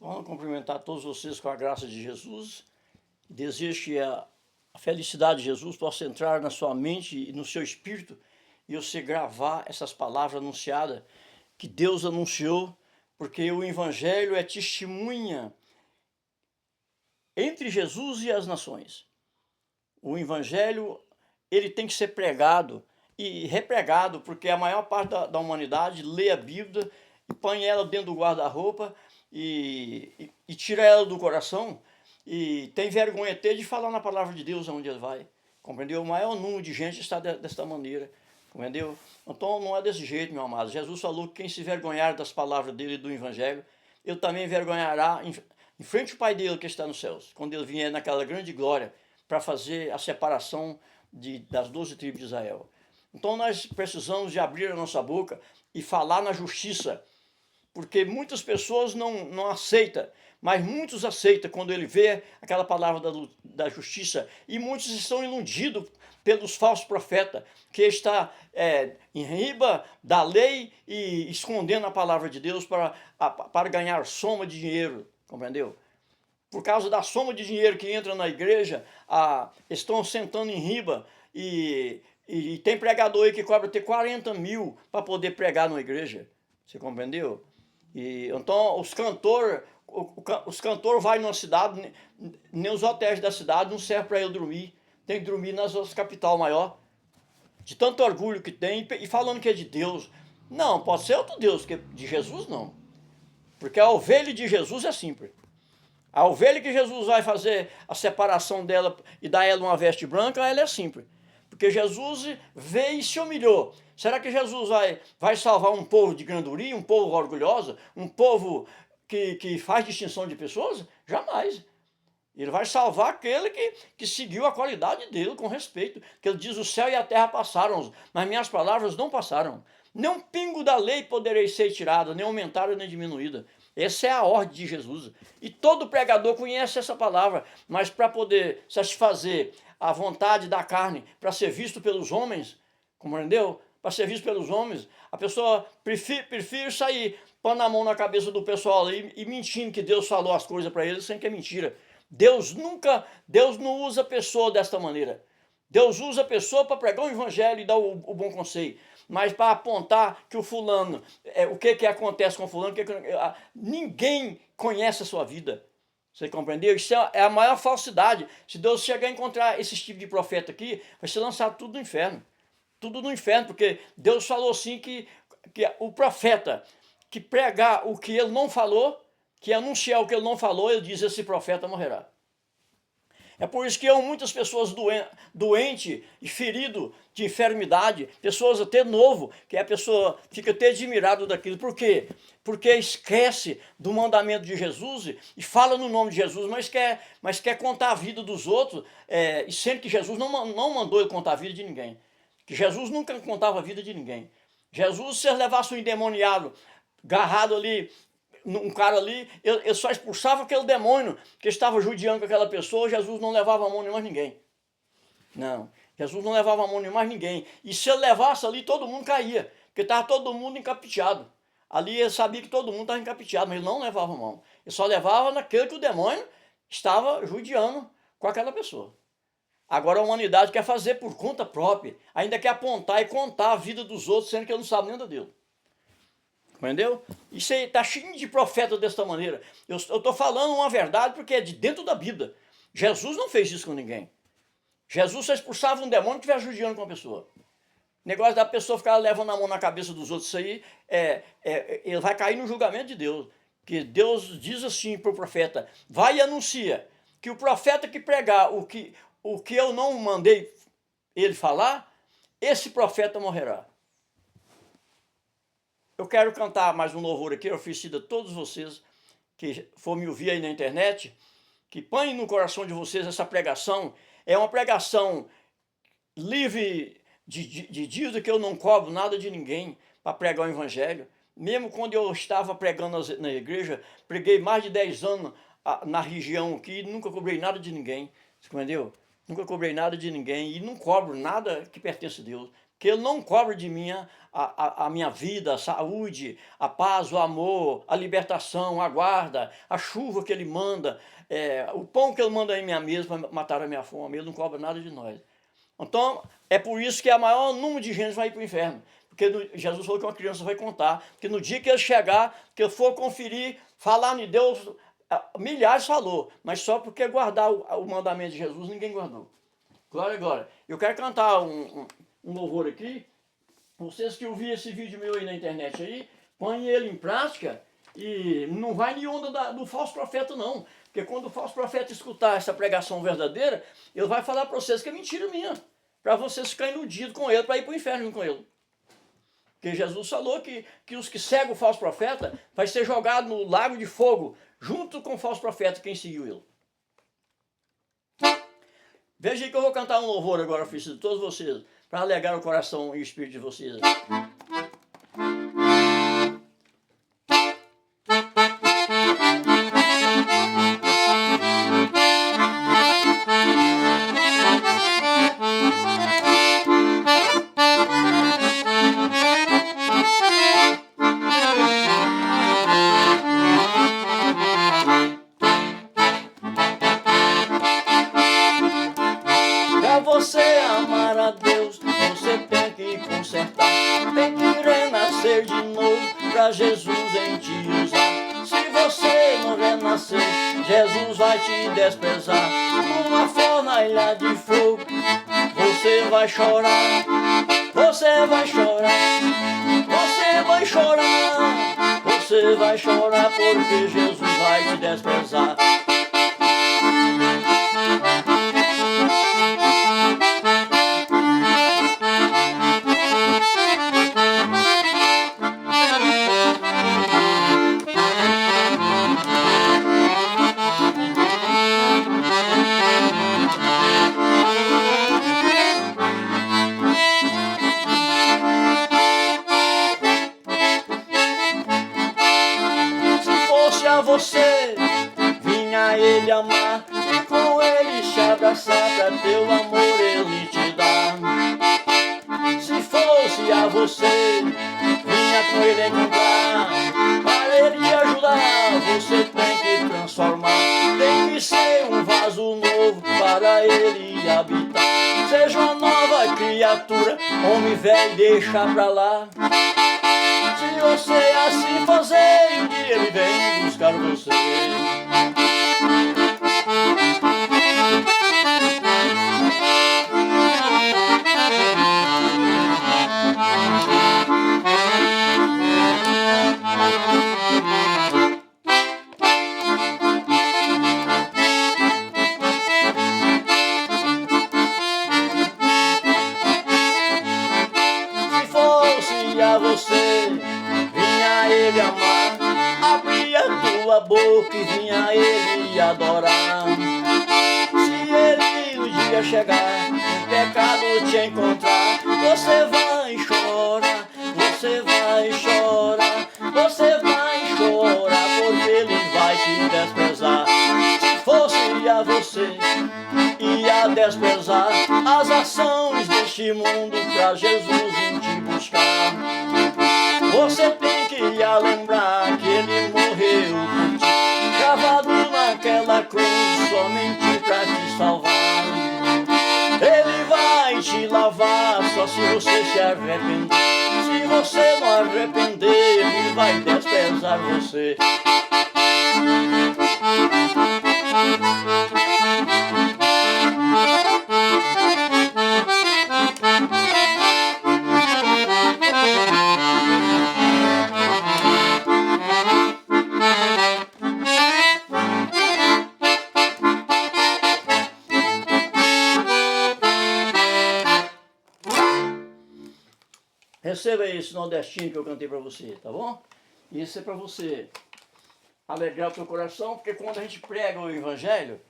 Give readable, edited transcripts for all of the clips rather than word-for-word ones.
Vamos cumprimentar todos vocês com a graça de Jesus. Desejo que a felicidade de Jesus possa entrar na sua mente e no seu espírito e você gravar essas palavras anunciadas que Deus anunciou, porque o Evangelho é testemunha entre Jesus e as nações. O Evangelho ele tem que ser pregado e repregado, porque a maior parte da humanidade lê a Bíblia e põe ela dentro do guarda-roupa e tira ela do coração e tem vergonha até de falar na palavra de Deus onde ele vai, compreendeu? O maior número de gente está desta maneira, compreendeu? Então não é desse jeito, meu amado. Jesus falou que quem se vergonhar das palavras dele e do Evangelho, ele também envergonhará em frente ao Pai dele que está nos céus, quando ele vier naquela grande glória para fazer a separação das 12 tribos de Israel. Então nós precisamos de abrir a nossa boca e falar na justiça, porque muitas pessoas não aceitam, mas muitos aceitam quando ele vê aquela palavra da justiça, e muitos estão iludidos pelos falsos profetas, que está em riba da lei e escondendo a palavra de Deus para ganhar soma de dinheiro, compreendeu? Por causa da soma de dinheiro que entra na igreja, estão sentando em riba e tem pregador aí que cobra até 40 mil para poder pregar na igreja, você compreendeu? E então os cantores vai numa cidade, nem os hotéis da cidade não serve para ele dormir, tem que dormir nas outras capital maior, de tanto orgulho que tem e falando que é de Deus. Não, pode ser outro Deus, que de Jesus não, porque a ovelha de Jesus é simples. A ovelha que Jesus vai fazer a separação dela e dar ela uma veste branca, ela é simples. Porque Jesus veio e se humilhou. Será que Jesus vai salvar um povo de granduria, um povo orgulhoso, um povo que faz distinção de pessoas? Jamais. Ele vai salvar aquele que seguiu a qualidade dele com respeito. Que ele diz, o céu e a terra passaram, mas minhas palavras não passaram. Nem um pingo da lei poderei ser tirado, nem aumentada nem diminuída. Essa é a ordem de Jesus. E todo pregador conhece essa palavra, mas para poder satisfazer a vontade da carne, para ser visto pelos homens, compreendeu? Para ser visto pelos homens, a pessoa prefere sair pondo a mão na cabeça do pessoal ali e mentindo que Deus falou as coisas para eles, sem que é mentira. Deus não usa a pessoa desta maneira. Deus usa a pessoa para pregar o evangelho e dar o bom conselho, mas para apontar que o fulano, o que acontece com o fulano, ninguém conhece a sua vida. Você compreendeu? Isso é a maior falsidade. Se Deus chegar a encontrar esse tipo de profeta aqui, vai ser lançado tudo no inferno. Tudo no inferno, porque Deus falou assim que o profeta que pregar o que ele não falou, que anunciar o que ele não falou, ele diz, esse profeta morrerá. É por isso que há muitas pessoas doentes e feridas de enfermidade, pessoas até novo, que a pessoa fica até admirada daquilo. Por quê? Porque esquece do mandamento de Jesus e fala no nome de Jesus, mas quer contar a vida dos outros, e sendo que Jesus não mandou ele contar a vida de ninguém. Que Jesus nunca contava a vida de ninguém. Jesus, se ele levasse um endemoniado, agarrado ali, um cara ali, ele só expulsava aquele demônio que estava judiando com aquela pessoa. Jesus não levava a mão em mais ninguém. Não, Jesus não levava a mão em mais ninguém. E se ele levasse ali, todo mundo caía, porque estava todo mundo encapeteado. Ali ele sabia que todo mundo estava encapeteado, mas ele não levava a mão. Ele só levava naquele que o demônio estava judiando com aquela pessoa. Agora a humanidade quer fazer por conta própria, ainda quer apontar e contar a vida dos outros, sendo que ele não sabe nem da dele. Entendeu? Isso aí está cheio de profeta desta maneira. Eu estou falando uma verdade porque é de dentro da Bíblia. Jesus não fez isso com ninguém. Jesus só expulsava um demônio que estiver judiando com a pessoa. O negócio da pessoa ficar levando a mão na cabeça dos outros, isso aí, ele vai cair no julgamento de Deus. Que Deus diz assim para o profeta, vai e anuncia que o profeta que pregar o que eu não mandei ele falar, esse profeta morrerá. Eu quero cantar mais um louvor aqui, oferecido a todos vocês que for me ouvir aí na internet, que põem no coração de vocês essa pregação. É uma pregação livre de dívida, que eu não cobro nada de ninguém para pregar o evangelho. Mesmo quando eu estava pregando na igreja, preguei mais de 10 anos na região aqui, nunca cobrei nada de ninguém, você entendeu? Nunca cobrei nada de ninguém e não cobro nada que pertence a Deus. que Ele não cobra de mim a minha vida, a saúde, a paz, o amor, a libertação, a guarda, a chuva que Ele manda, o pão que Ele manda em minha mesa para matar a minha fome. Ele não cobra nada de nós. Então, é por isso que a maior número de gente vai para o inferno. Porque Jesus falou que uma criança vai contar. Porque no dia que ele chegar, que eu for conferir, falar em Deus, milhares falou. Mas só porque guardar o mandamento de Jesus, ninguém guardou. Glória, glória. Eu quero cantar um louvor aqui. Vocês que ouviram esse vídeo meu aí na internet aí, põem ele em prática e não vai nem onda do falso profeta não. Porque quando o falso profeta escutar essa pregação verdadeira, ele vai falar para vocês que é mentira minha. Para vocês ficarem iludidos com ele, para ir para o inferno com ele. Porque Jesus falou que os que seguem o falso profeta vai ser jogado no lago de fogo, junto com o falso profeta, quem seguiu ele. Veja aí que eu vou cantar um louvor agora, filhos de todos vocês, para alegrar o coração e o espírito de vocês. Para você amar a Deus, você tem que consertar, tem que renascer de novo, para Jesus em te usar. Se você não renascer, Jesus vai te desprezar. Numa fornalha de fogo, você vai chorar, você vai chorar, você vai chorar, você vai chorar porque Jesus vai te desprezar. Você vinha ele amar e com ele te abraçar, pra teu amor ele te dá. Se fosse a você, vinha com ele encontrar, para ele te ajudar, você tem que transformar, tem que ser um vaso novo para ele habitar. Seja uma nova criatura, homem velho deixa pra lá. Se você assim fazer, um dia ele vem buscar você. Se fosse a você, vinha ele amar, abria tua boca e vinha ele adorar. Se ele no dia chegar, o pecado te encontrar, você vai chorar, você vai chorar, você vai chorar, porque ele vai te desprezar. Se fosse a você, ia desprezar as ações deste mundo pra Jesus em te buscar. Você tem que lembrar que ele morreu por ti, gravado naquela cruz somente pra te salvar. Ele vai te lavar só se você se arrepender. Se você não arrepender, ele vai desprezar você. Receba esse nordestino que eu cantei para você, tá bom? Isso é para você alegrar o teu coração, porque quando a gente prega o evangelho,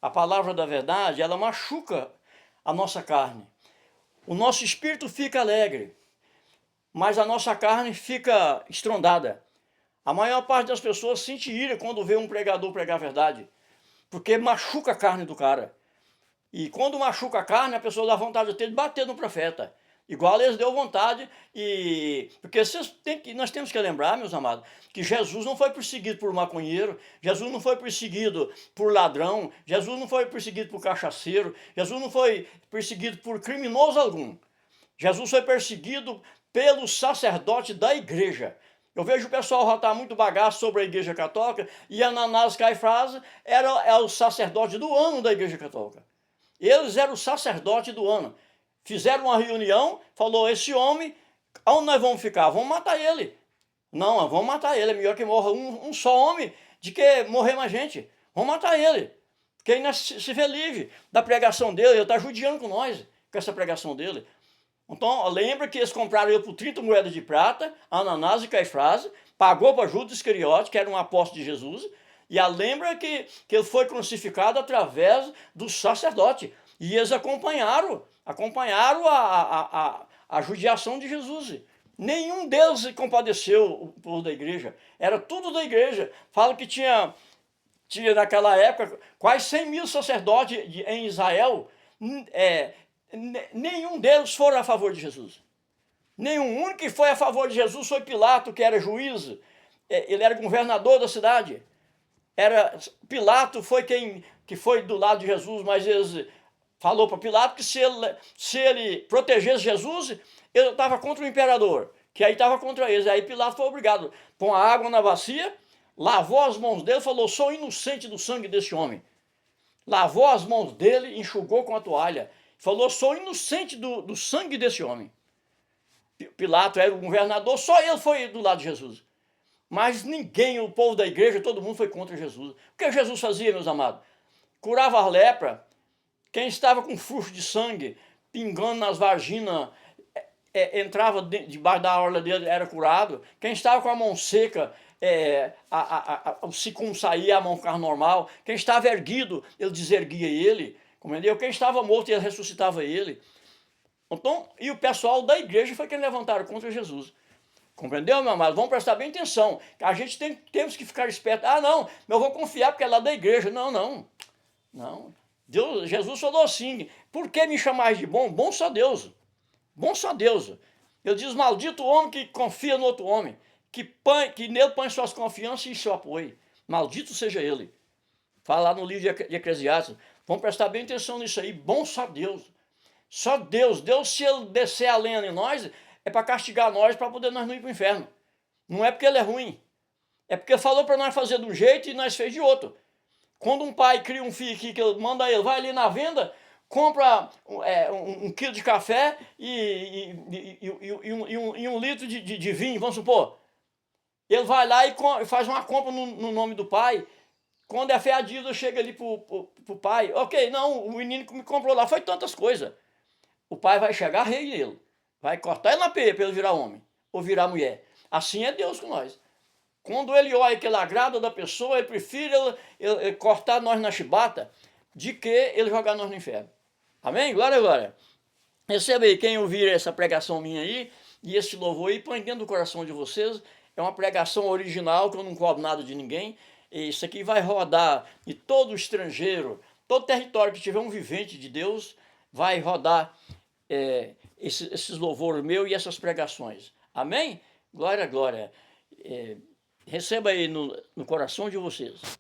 a palavra da verdade, ela machuca a nossa carne. O nosso espírito fica alegre, mas a nossa carne fica estrondada. A maior parte das pessoas sente ira quando vê um pregador pregar a verdade, porque machuca a carne do cara. E quando machuca a carne, a pessoa dá vontade até de bater no profeta. Igual eles deu vontade, porque nós temos que lembrar, meus amados, que Jesus não foi perseguido por maconheiro, Jesus não foi perseguido por ladrão, Jesus não foi perseguido por cachaceiro, Jesus não foi perseguido por criminoso algum. Jesus foi perseguido pelo sacerdote da igreja. Eu vejo o pessoal rotar muito bagaço sobre a igreja católica, e Ananás e Caifás era o sacerdote do ano da igreja católica. Eles eram o sacerdote do ano. Fizeram uma reunião, falou, esse homem, onde nós vamos ficar? Vamos matar ele. Não, vamos matar ele, é melhor que morra um só homem de que morrer mais gente. Vamos matar ele, porque aí nós se vê livre da pregação dele, ele está judiando com nós, com essa pregação dele. Então, lembra que eles compraram ele por 30 moedas de prata, Ananás e Caifás, pagou para Judas Iscariote, que era um apóstolo de Jesus, e lembra que ele foi crucificado através do sacerdote. E eles acompanharam a judiação de Jesus. Nenhum deles se compadeceu, o povo da igreja. Era tudo da igreja. Fala que tinha naquela época quase 100 mil sacerdotes em Israel. Nenhum deles foram a favor de Jesus. Nenhum. O único que foi a favor de Jesus foi Pilato, que era juiz. Ele era governador da cidade. Pilato foi quem que foi do lado de Jesus, mas eles falou para Pilato que se ele protegesse Jesus, ele estava contra o imperador, que aí estava contra eles. Aí Pilato foi obrigado a pôr a água na bacia, lavou as mãos dele, falou, sou inocente do sangue desse homem. Lavou as mãos dele, enxugou com a toalha, falou, sou inocente do sangue desse homem. Pilato era o governador, só ele foi do lado de Jesus. Mas ninguém, o povo da igreja, todo mundo foi contra Jesus. O que Jesus fazia, meus amados? Curava a lepra. Quem estava com fluxo de sangue, pingando nas vaginas, entrava debaixo da orla dele, era curado. Quem estava com a mão seca, o sicum saía, a mão ficava normal. Quem estava erguido, ele deserguia ele. Compreendeu? Quem estava morto, ele ressuscitava ele. Então, e o pessoal da igreja foi quem levantaram contra Jesus. Compreendeu, meu amado? Vamos prestar bem atenção. A gente temos que ficar esperto. Não, eu vou confiar porque é lá da igreja. Não. Jesus falou assim, por que me chamais de bom? Bom só Deus. Bom só Deus. Ele diz, maldito o homem que confia no outro homem, que nele põe suas confianças e seu apoio. Maldito seja ele. Fala lá no livro de Eclesiastes. Vamos prestar bem atenção nisso aí. Bom só Deus. Só Deus. Deus, se ele descer a lenha em nós, é para castigar nós, para poder nós não ir para o inferno. Não é porque ele é ruim. É porque falou para nós fazer de um jeito e nós fez de outro. Quando um pai cria um filho aqui, que ele manda ele, vai ali na venda, compra um quilo de café e um litro de vinho, vamos supor. Ele vai lá e faz uma compra no nome do pai. Quando é fé a dívida, chega ali pro pai. Ok, não, o menino que me comprou lá foi tantas coisas. O pai vai chegar rei dele. Vai cortar ele na peia para ele virar homem ou virar mulher. Assim é Deus com nós. Quando ele olha que ele agrada da pessoa, ele prefere ele cortar nós na chibata de que ele jogar nós no inferno. Amém? Glória, glória. Receba aí, quem ouvir essa pregação minha aí, e esse louvor aí, põe dentro do coração de vocês. É uma pregação original, que eu não cobro nada de ninguém. Isso aqui vai rodar em todo estrangeiro, todo território que tiver um vivente de Deus, vai rodar esses louvores meus e essas pregações. Amém? Glória, glória. Receba aí no coração de vocês.